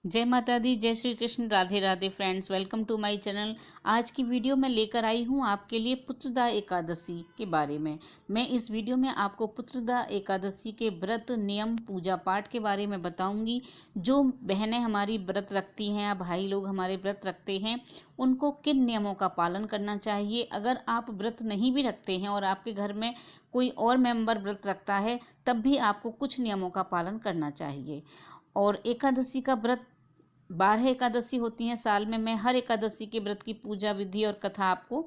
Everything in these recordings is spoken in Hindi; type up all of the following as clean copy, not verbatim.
जय माता दी, जय Shri Krishna, Radhe Radhe friends. Welcome to my channel. आज की वीडियो में लेकर आई हूँ आपके लिए पुत्रदा एकादशी के बारे में। मैं इस वीडियो में आपको पुत्रदा एकादशी के व्रत, नियम, पूजा पाठ के बारे में बताऊंगी। जो बहनें हमारी व्रत रखती हैं या भाई लोग हमारे व्रत रखते हैं, उनको किन नियमों का पालन करना चाहिए। अगर आप व्रत नहीं भी रखते हैं और आपके घर में कोई और मेंबर व्रत रखता है, तब भी आपको कुछ नियमों का पालन करना चाहिए। और एकादशी का व्रत 12 एकादशी होती हैं साल में। मैं हर एकादशी के व्रत की पूजा विधि और कथा आपको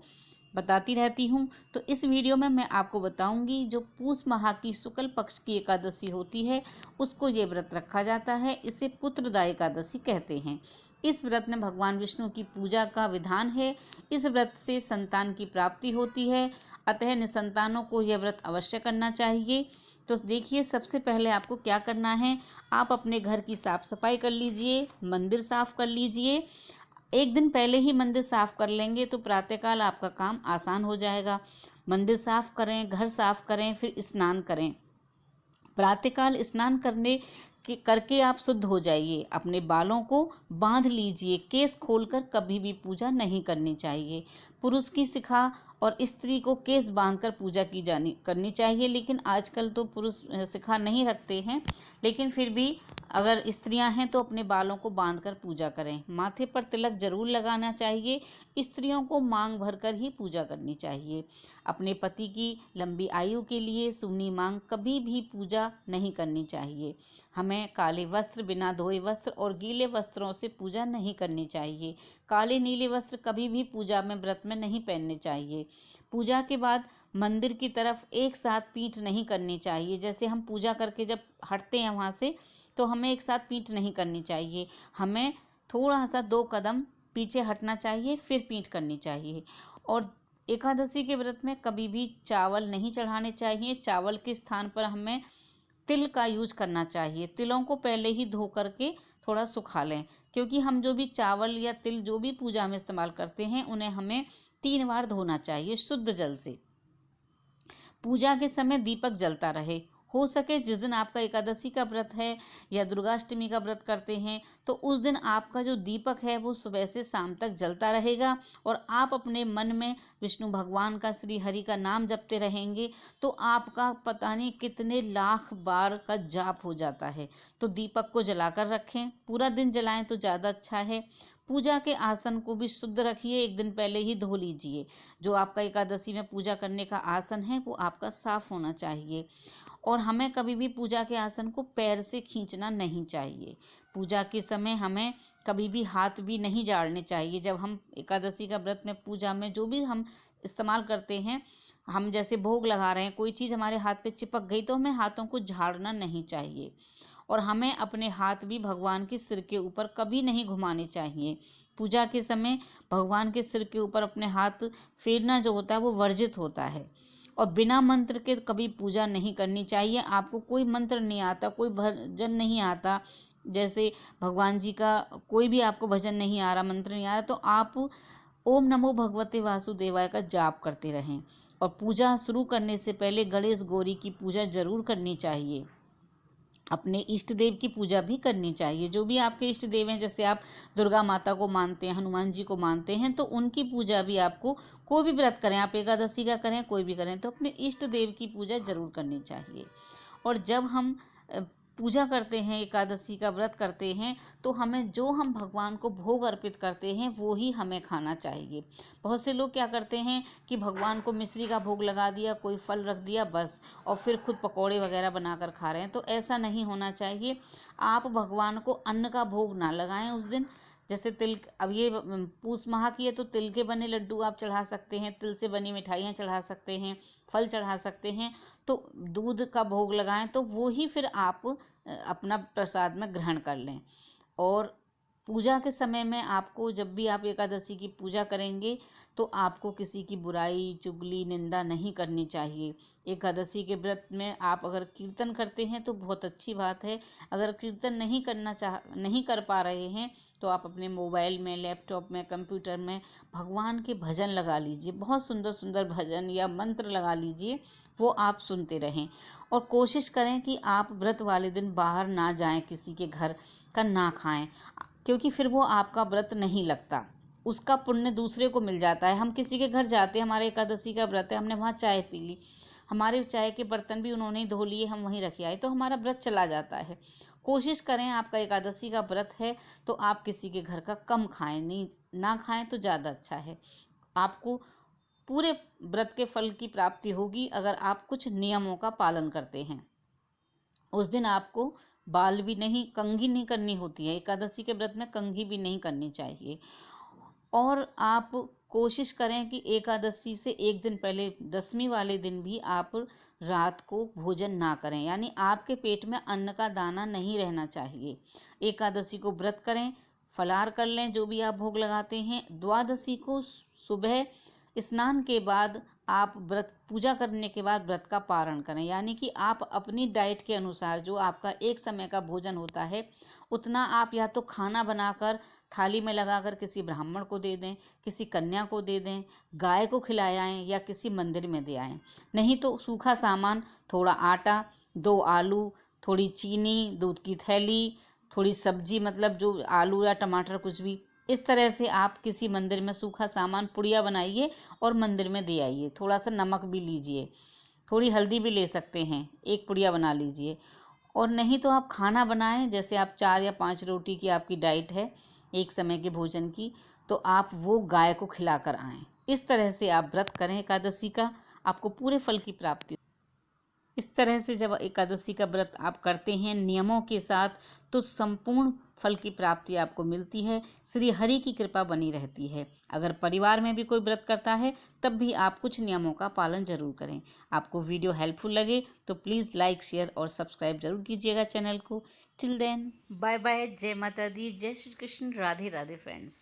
बताती रहती हूँ। तो इस वीडियो में मैं आपको बताऊंगी जो पूस माह की शुक्ल पक्ष की एकादशी होती है, उसको ये व्रत रखा जाता है। इसे पुत्रदा एकादशी कहते हैं। इस व्रत में भगवान विष्णु की पूजा का विधान है। इस व्रत से संतान की प्राप्ति होती है, अतः निसंतानों को यह व्रत अवश्य करना चाहिए। तो देखिए, सबसे पहले आपको क्या करना है। आप अपने घर की साफ सफाई कर लीजिए, मंदिर साफ कर लीजिए। एक दिन पहले ही मंदिर साफ कर लेंगे तो प्रातःकाल आपका काम आसान हो जाएगा। मंदिर साफ करें, घर साफ करें, फिर स्नान करें। प्रातःकाल स्नान करके आप शुद्ध हो जाइए। अपने बालों को बांध लीजिए। केस खोलकर कभी भी पूजा नहीं करनी चाहिए। पुरुष की शिखा और स्त्री को केस बांधकर पूजा करनी चाहिए, लेकिन आजकल तो पुरुष शिखा नहीं रखते हैं। लेकिन फिर भी अगर स्त्रियां हैं तो अपने बालों को बांधकर पूजा करें। माथे पर तिलक जरूर लगाना चाहिए। स्त्रियों को मांग भरकर ही पूजा करनी चाहिए। अपने पति की लंबी आयु के लिए सूनी मांग कभी भी पूजा नहीं करनी चाहिए। हमें काले वस्त्र, बिना धोए वस्त्र और गीले वस्त्रों से पूजा नहीं करनी चाहिए। काले नीले वस्त्र कभी भी पूजा में, व्रत में नहीं पहनने चाहिए। पूजा के बाद मंदिर की तरफ एक साथ पीठ नहीं करनी चाहिए। जैसे हम पूजा करके जब हटते हैं वहाँ से, तो हमें एक साथ पीठ नहीं करनी चाहिए। हमें थोड़ा सा 2 कदम पीछे हटना चाहिए, फिर पीठ करनी चाहिए। और एकादशी के व्रत में कभी भी चावल नहीं चढ़ाने चाहिए। चावल के स्थान पर हमें तिल का यूज करना चाहिए। तिलों को पहले ही धो करके थोड़ा सुखा लें, क्योंकि हम जो भी चावल या तिल जो भी पूजा में इस्तेमाल करते हैं, उन्हें हमें 3 बार धोना चाहिए शुद्ध जल से। पूजा के समय दीपक जलता रहे। हो सके जिस दिन आपका एकादशी का व्रत है या दुर्गाष्टमी का व्रत करते हैं, तो उस दिन आपका जो दीपक है वो सुबह से शाम तक जलता रहेगा और आप अपने मन में विष्णु भगवान का, श्री हरि का नाम जपते रहेंगे, तो आपका पता नहीं कितने लाख बार का जाप हो जाता है। तो दीपक को जलाकर रखें, पूरा दिन जलाएं तो ज़्यादा अच्छा है। पूजा के आसन को भी शुद्ध रखिए, एक दिन पहले ही धो लीजिए। जो आपका एकादशी में पूजा करने का आसन है वो आपका साफ होना चाहिए। और हमें कभी भी पूजा के आसन को पैर से खींचना नहीं चाहिए। पूजा के समय हमें कभी भी हाथ भी नहीं झाड़ने चाहिए। जब हम एकादशी का व्रत में पूजा में जो भी हम इस्तेमाल करते हैं, हम जैसे भोग लगा रहे हैं, कोई चीज़ हमारे हाथ पे चिपक गई तो हमें हाथों को झाड़ना नहीं चाहिए। और हमें अपने हाथ भी भगवान के सिर के ऊपर कभी नहीं घुमाने चाहिए। पूजा के समय भगवान के सिर के ऊपर अपने हाथ फेरना जो होता है वो वर्जित होता है। और बिना मंत्र के कभी पूजा नहीं करनी चाहिए। आपको कोई मंत्र नहीं आता, कोई भजन नहीं आता, जैसे भगवान जी का कोई भी आपको भजन नहीं आ रहा, मंत्र नहीं आ रहा, तो आप ओम नमो भगवते वासुदेवाय का जाप करते रहें। और पूजा शुरू करने से पहले गणेश गौरी की पूजा जरूर करनी चाहिए। अपने इष्ट देव की पूजा भी करनी चाहिए। जो भी आपके इष्ट देव हैं, जैसे आप दुर्गा माता को मानते हैं, हनुमान जी को मानते हैं, तो उनकी पूजा भी आपको, कोई भी व्रत करें, आप एकादशी का करें, कोई भी करें, तो अपने इष्ट देव की पूजा जरूर करनी चाहिए। और जब हम पूजा करते हैं, एकादशी का व्रत करते हैं, तो हमें जो हम भगवान को भोग अर्पित करते हैं वो ही हमें खाना चाहिए। बहुत से लोग क्या करते हैं कि भगवान को मिश्री का भोग लगा दिया, कोई फल रख दिया बस, और फिर खुद पकौड़े वगैरह बनाकर खा रहे हैं। तो ऐसा नहीं होना चाहिए। आप भगवान को अन्न का भोग ना लगाएं उस दिन। जैसे तिल, अब ये पूस माह की है तो तिल के बने लड्डू आप चढ़ा सकते हैं, तिल से बनी मिठाइयाँ चढ़ा सकते हैं, फल चढ़ा सकते हैं। तो दूध का भोग लगाएं तो वो ही फिर आप अपना प्रसाद में ग्रहण कर लें। और पूजा के समय में आपको, जब भी आप एकादशी की पूजा करेंगे, तो आपको किसी की बुराई, चुगली, निंदा नहीं करनी चाहिए। एकादशी के व्रत में आप अगर कीर्तन करते हैं तो बहुत अच्छी बात है। अगर कीर्तन नहीं कर पा रहे हैं, तो आप अपने मोबाइल में, लैपटॉप में, कंप्यूटर में भगवान के भजन लगा लीजिए। बहुत सुंदर सुंदर भजन या मंत्र लगा लीजिए, वो आप सुनते रहें। और कोशिश करें कि आप व्रत वाले दिन बाहर ना जाएं, किसी के घर का ना खाएं। क्योंकि फिर वो आपका व्रत नहीं लगता, उसका पुण्य दूसरे को मिल जाता है। हम किसी के घर जाते हैं, हमारे एकादशी का व्रत है, हमने वहाँ चाय पी ली, हमारे चाय के बर्तन भी उन्होंने ही धो लिए, हम वहीं रखे आए, तो हमारा व्रत चला जाता है। कोशिश करें, आपका एकादशी का व्रत है तो आप किसी के घर का कम खाएं, नहीं ना खाएं तो ज़्यादा अच्छा है। आपको पूरे व्रत के फल की प्राप्ति होगी अगर आप कुछ नियमों का पालन करते हैं। उस दिन आपको बाल भी नहीं, कंघी नहीं करनी होती है, एकादशी के व्रत में कंघी भी नहीं करनी चाहिए। और आप कोशिश करें कि एकादशी से एक दिन पहले, दसवीं वाले दिन भी आप रात को भोजन ना करें, यानी आपके पेट में अन्न का दाना नहीं रहना चाहिए। एकादशी को व्रत करें, फलाहार कर लें जो भी आप भोग लगाते हैं। द्वादशी को सुबह स्नान के बाद आप व्रत पूजा करने के बाद व्रत का पारण करें, यानी कि आप अपनी डाइट के अनुसार जो आपका एक समय का भोजन होता है उतना आप या तो खाना बनाकर थाली में लगाकर किसी ब्राह्मण को दे दें, किसी कन्या को दे दें, गाय को खिलाएं या किसी मंदिर में दे आएं। नहीं तो सूखा सामान, थोड़ा आटा, 2 आलू, थोड़ी चीनी, दूध की थैली, थोड़ी सब्जी, मतलब जो आलू या टमाटर कुछ भी, इस तरह से आप किसी मंदिर में सूखा सामान पुड़िया बनाइए और मंदिर में दे आइए। थोड़ा सा नमक भी लीजिए, थोड़ी हल्दी भी ले सकते हैं, एक पुड़िया बना लीजिए। और नहीं तो आप खाना बनाएं, जैसे आप 4 या 5 रोटी की आपकी डाइट है एक समय के भोजन की, तो आप वो गाय को खिला कर आएँ। इस तरह से आप व्रत करें एकादशी का, आपको पूरे फल की प्राप्ति। इस तरह से जब एकादशी का व्रत आप करते हैं नियमों के साथ, तो संपूर्ण फल की प्राप्ति आपको मिलती है, श्री हरि की कृपा बनी रहती है। अगर परिवार में भी कोई व्रत करता है तब भी आप कुछ नियमों का पालन जरूर करें। आपको वीडियो हेल्पफुल लगे तो प्लीज़ लाइक, शेयर और सब्सक्राइब जरूर कीजिएगा चैनल को। टिल देन, बाय बाय, जय माता दी, जय श्री कृष्ण, राधे राधे फ्रेंड्स।